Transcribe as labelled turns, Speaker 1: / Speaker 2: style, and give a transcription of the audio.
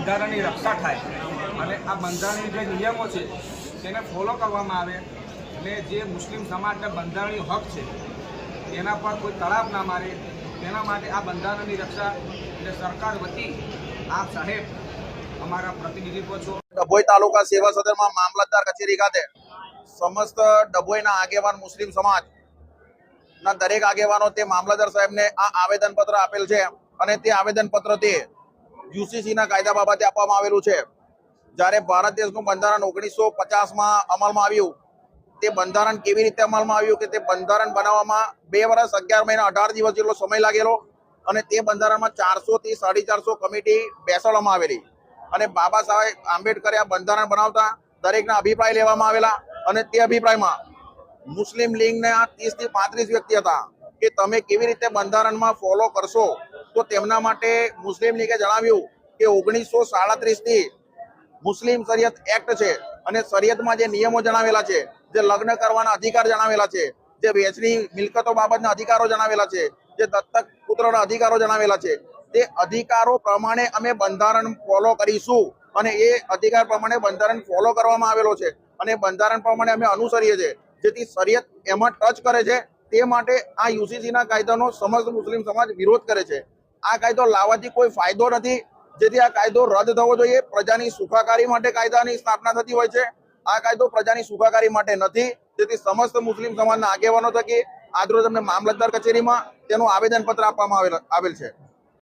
Speaker 1: બંધારણની રક્ષા થાય અને આ બંધારણની જે નિયમો છે તેને ફોલો કરવામાં આવે અને જે મુસ્લિમ સમાજના બંધારણીય હક છે તેના પર કોઈ તળાપ ના મારે તેના માટે આ બંધારણની રક્ષા એટલે સરકાર વતી આપ સાહેબ અમારા પ્રતિનિધિત્વ છો।
Speaker 2: ડભોઈ તાલુકા સેવા સદનમાં મામલતદાર કચેરી ખાતે સમસ્ત ડભોઈના આગેવાન મુસ્લિમ સમાજના દરેક આગેવાનો તે મામલતદાર સાહેબને આ આવેદનપત્ર આપેલ છે અને તે આવેદનપત્ર તે યુસીસીના કાયદા બાબતે આપવામાં આવેલું છે। જ્યારે ભારત દેશનું બંધારણ 1950માં અમલમાં આવ્યું, તે બંધારણ કેવી રીતે અમલમાં આવ્યું કે તે બંધારણ બનાવવામાં 2 વર્ષ 11 મહિના 18 દિવસ જેટલો સમય લાગેલો અને તે બંધારણમાં 400 થી 450 કમિટી બેસાડવામાં આવેલી અને બાબા સાહેબ આંબેડકરે આ બંધારણ બનાવતા દરેકના અભિપ્રાય લેવામાં આવેલા અને તે અભિપ્રાયમાં મુસ્લિમ લીગના 30 થી 35 વ્યક્તિ હતા કે તમે કેવી રીતે બંધારણમાં ફોલો કરશો। તો તેમના માટે મુસ્લિમ લીગે જણાવ્યું કે 1937 થી મુસ્લિમ શરિયત એક્ટ છે અને શરિયતમાં જે નિયમો જણાવેલા છે, જે લગ્ન કરવાના અધિકાર જણાવેલા છે, જે વેચની મિલકતો બાબતના અધિકારો જણાવેલા છે, જે દત્તક પુત્રના અધિકારો જણાવેલા છે, તે અધિકારો પ્રમાણે અમે બંધારણ ફોલો કરીશું અને એ અધિકાર પ્રમાણે બંધારણ ફોલો કરવામાં આવેલો છે અને બંધારણ પ્રમાણે અમે અનુસરીએ છીએ। જેથી શરિયત એમાં ટચ કરે છે તે માટે આ યુસીસીના કાયદાનો સમસ્ત મુસ્લિમ સમાજ વિરોધ કરે છે। આ કાયદો લાવવાથી કોઈ ફાયદો નથી, જેથી આ કાયદો રદ થવો જોઈએ। પ્રજાની સુખાકારી માટે કાયદાની સ્થાપના થતી હોય છે, આ કાયદો પ્રજાની સુખાકારી માટે નથી। તેથી સમસ્ત મુસ્લિમ સમાજના આગેવાનો થકી આજરોજ અમને મામલતદાર કચેરીમાં તેનું આવેદનપત્ર આપવામાં આવેલ છે।